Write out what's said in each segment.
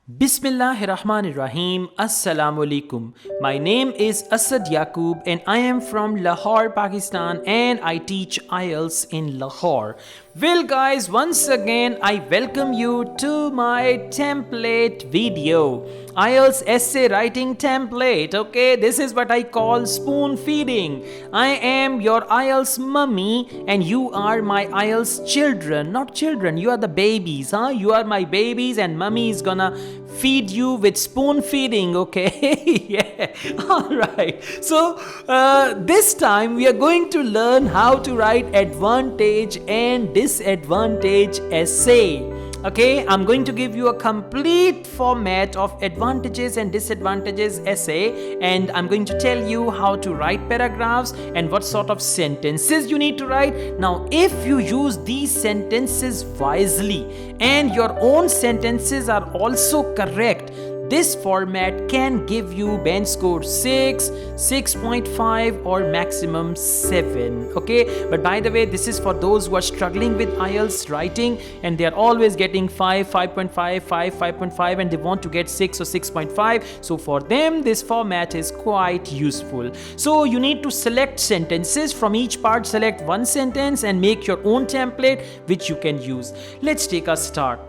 Bismillahirrahmanirrahim. Assalamu alaikum. My name is Asad Yaqub and I am from Lahore, Pakistan, and I teach Ielts in Lahore. Well guys, once again I welcome you to my template video. Ielts essay writing template. Okay, this is what I call spoon feeding. I am your Ielts mummy and you are my Ielts children. Not children, you are the babies, huh? You are my babies and mummy is gonna feed you with spoon feeding. Okay. Yeah, all right. So this time we are going to learn how to write advantage and disadvantage essay. Okay, I'm going to give you a complete format of advantages and disadvantages essay, and I'm going to tell you how to write paragraphs and what sort of sentences you need to write. Now, if you use these sentences wisely and your own sentences are also correct, this format can give you band score 6, 6.5 or maximum 7. Okay, but by the way, this is for those who are struggling with Ielts writing and they are always getting 5, 5.5, 5, 5.5 and they want to get 6 or 6.5. So for them, this format is quite useful. So you need to select sentences. From each part, select one sentence and make your own template which you can use. Let's take a start.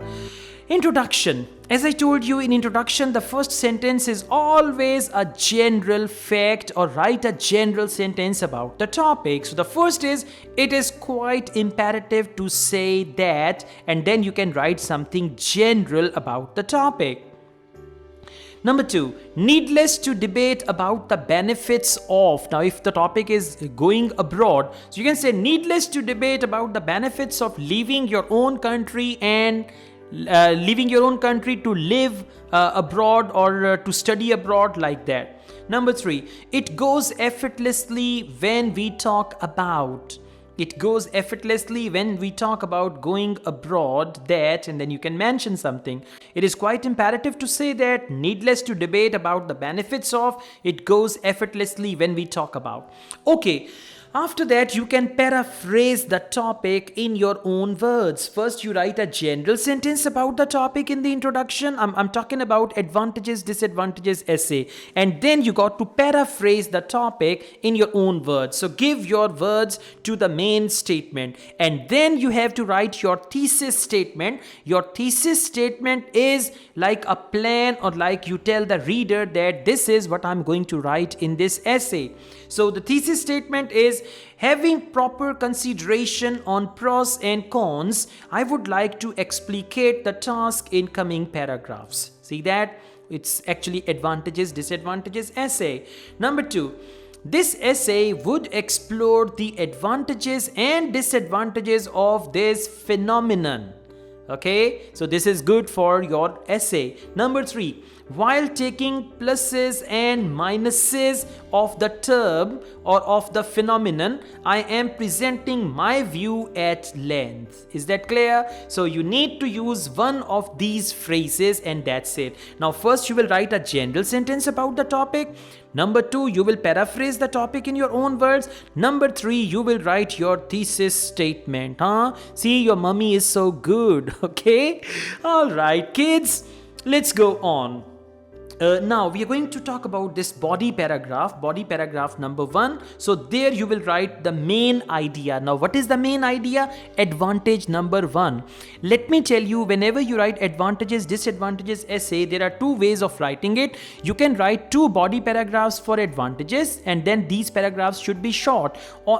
Introduction. As I told you in introduction, the first sentence is always a general fact or write a general sentence about the topic. So the first is, it is quite imperative to say that, and then you can write something general about the topic. Number 2, needless to debate about the benefits of. Now, if the topic is going abroad, so you can say needless to debate about the benefits of leaving your own country and leaving your own country to live abroad or to study abroad, like that. Number 3, it goes effortlessly when we talk about. It goes effortlessly when we talk about going abroad, that, and then you can mention something. It is quite imperative to say that, needless to debate about the benefits of, it goes effortlessly when we talk about. Okay. After that, you can paraphrase the topic in your own words. First, you write a general sentence about the topic in the introduction. I'm talking about advantages, disadvantages essay. And then you got to paraphrase the topic in your own words. So give your words to the main statement. And then you have to write your thesis statement. Your thesis statement is like a plan, or like you tell the reader that this is what I'm going to write in this essay. So the thesis statement is, having proper consideration on pros and cons, I would like to explicate the task in coming paragraphs. See that? It's actually advantages, disadvantages essay. Number 2, this essay would explore the advantages and disadvantages of this phenomenon. Okay, so this is good for your essay. Number 3, while taking pluses and minuses of the term or of the phenomenon, I am presenting my view at length. Is that clear? So you need to use one of these phrases and that's it. Now first you will write a general sentence about the topic. Number 2, you will paraphrase the topic in your own words. Number 3, you will write your thesis statement. See, your mummy is so good. Okay? All right, kids, let's go on. Now we are going to talk about this body paragraph number 1. So there you will write the main idea. Now what is the main idea? Advantage number 1. Let me tell you, whenever you write advantages, disadvantages essay, there are 2 ways of writing it. You can write 2 body paragraphs for advantages and then these paragraphs should be short,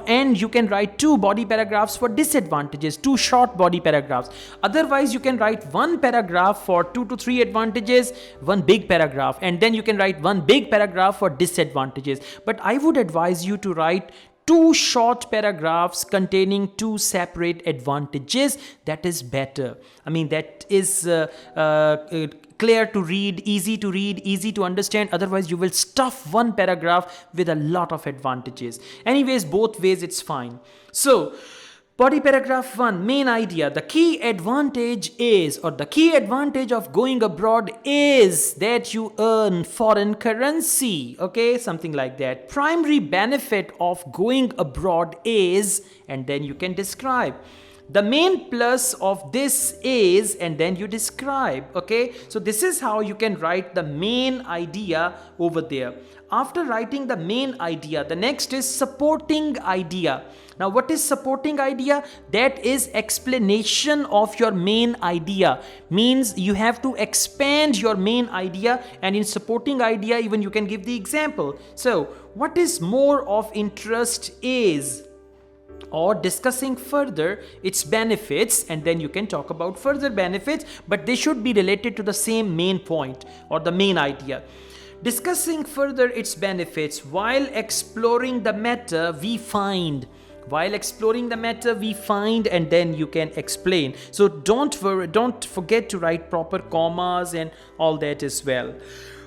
and you can write 2 body paragraphs for disadvantages, 2 short body paragraphs. Otherwise you can write 1 paragraph for 2 to 3 advantages, 1 big paragraph, and then you can write 1 big paragraph for disadvantages. But I would advise you to write 2 short paragraphs containing 2 separate advantages. That is better. I mean, that is clear to read, easy to understand. Otherwise you will stuff 1 paragraph with a lot of advantages. Anyways, both ways it's fine. So body paragraph 1, main idea. The key advantage is, or the key advantage of going abroad is that you earn foreign currency. Okay, something like that. Primary benefit of going abroad is, and then you can describe. The main plus of this is, and then you describe. Okay, so this is how you can write the main idea over there. After writing the main idea, the next is supporting idea. Now, what is supporting idea? That is explanation of your main idea. Means you have to expand your main idea, and in supporting idea even you can give the example. So what is more of interest is, or discussing further its benefits, and then you can talk about further benefits, but they should be related to the same main point or the main idea. Discussing further its benefits while exploring the matter we find. While exploring the matter we find, and then you can explain. So don't forget to write proper commas and all that as well.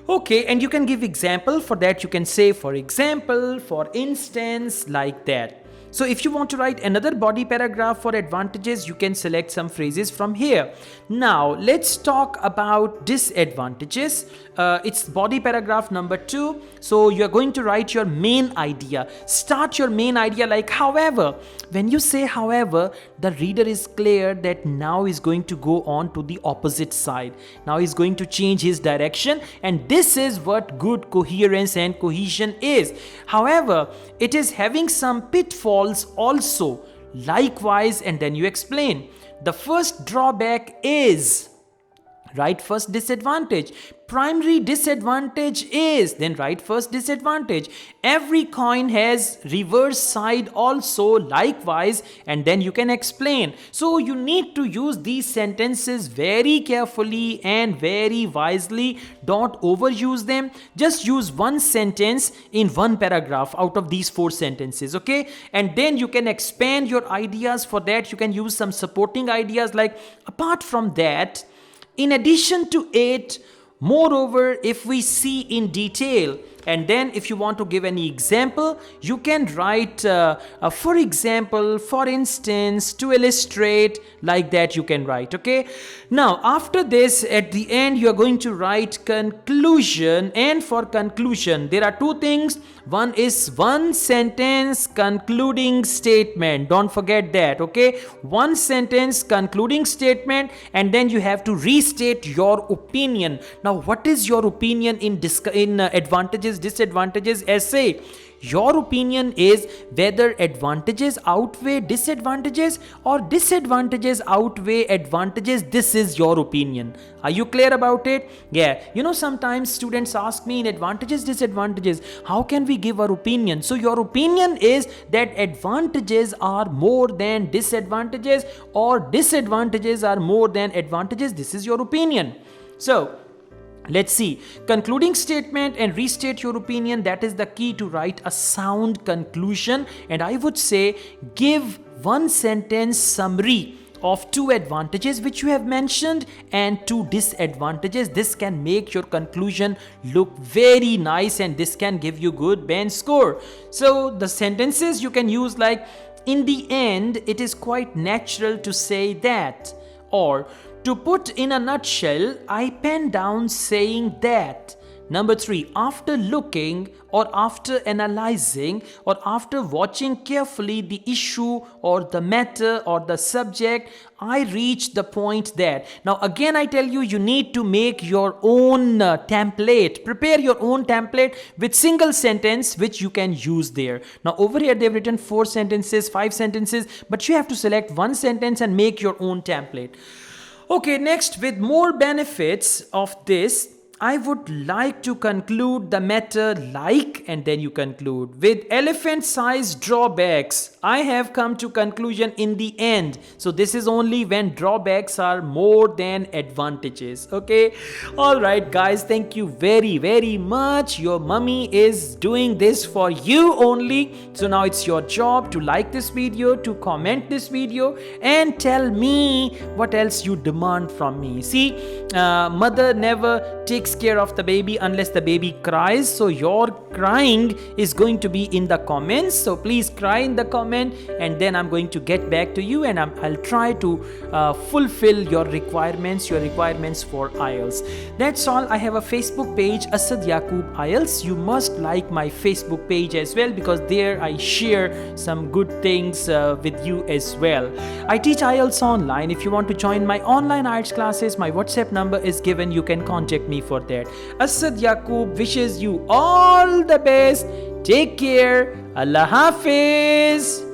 Okay, and you can give example. For that you can say for example, for instance, like that. So if you want to write another body paragraph for advantages, you can select some phrases from here. Now let's talk about disadvantages. It's body paragraph number 2. So you're going to write your main idea. Start your main idea like however. When you say however, the reader is clear that now is going to go on to the opposite side. Now he's going to change his direction, and this is what good coherence and cohesion is. However, it is having some pitfalls also. Likewise, and then you explain. The first drawback is, write first disadvantage. Primary disadvantage is, then write first disadvantage. Every coin has reverse side also, likewise, and then you can explain. So you need to use these sentences very carefully and very wisely. Don't overuse them. Just use one sentence in one paragraph out of these 4 sentences, okay? And then you can expand your ideas. For that you can use some supporting ideas, like apart from that, in addition to it, moreover, if we see in detail, and then if you want to give any example, you can write for example, for instance, to illustrate, like that you can write, okay? Now after this, at the end you are going to write conclusion, and for conclusion there are 2 things. One is one sentence concluding statement. Don't forget that, okay? One sentence concluding statement, and then you have to restate your opinion. Now what is your opinion in advantages, disadvantages essay? Your opinion is whether advantages outweigh disadvantages or disadvantages outweigh advantages. This is your opinion. Are you clear about it? Yeah, you know, sometimes students ask me in advantages, disadvantages, how can we give our opinion? So your opinion is that advantages are more than disadvantages, or disadvantages are more than advantages. This is your opinion. So let's see. Concluding statement and restate your opinion. That is the key to write a sound conclusion. And I would say give one sentence summary of 2 advantages which you have mentioned and 2 disadvantages. This can make your conclusion look very nice, and this can give you good band score. So the sentences you can use like, in the end, it is quite natural to say that, or to put in a nutshell, I pen down saying that. Number 3, after looking or after analyzing or after watching carefully the issue or the matter or the subject, I reach the point that. Now again I tell you, you need to make your own template. Prepare your own template with single sentence which you can use there. Now over here they've written 4 sentences, 5 sentences, but you have to select one sentence and make your own template. Okay, next, with more benefits of this, I would like to conclude the matter like, and then you conclude with elephant-sized drawbacks. I have come to conclusion in the end. So this is only when drawbacks are more than advantages. Okay. All right, guys. Thank you very, very much. Your mummy is doing this for you only. So now it's your job to like this video, to comment this video, and tell me what else you demand from me. See, mother never takes takes care of the baby unless the baby cries. So your crying is going to be in the comments. So please cry in the comment, and then I'm going to get back to you, and I'll try to fulfill your requirements for IELTS. That's all. I have a Facebook page, Asad Yaqub IELTS. You must like my Facebook page as well, because there I share some good things with you as well. I teach IELTS online. If you want to join my online IELTS classes, my WhatsApp number is given. You can contact me for that. Asad Yaqub wishes you all the best. Take care. Allah Hafiz.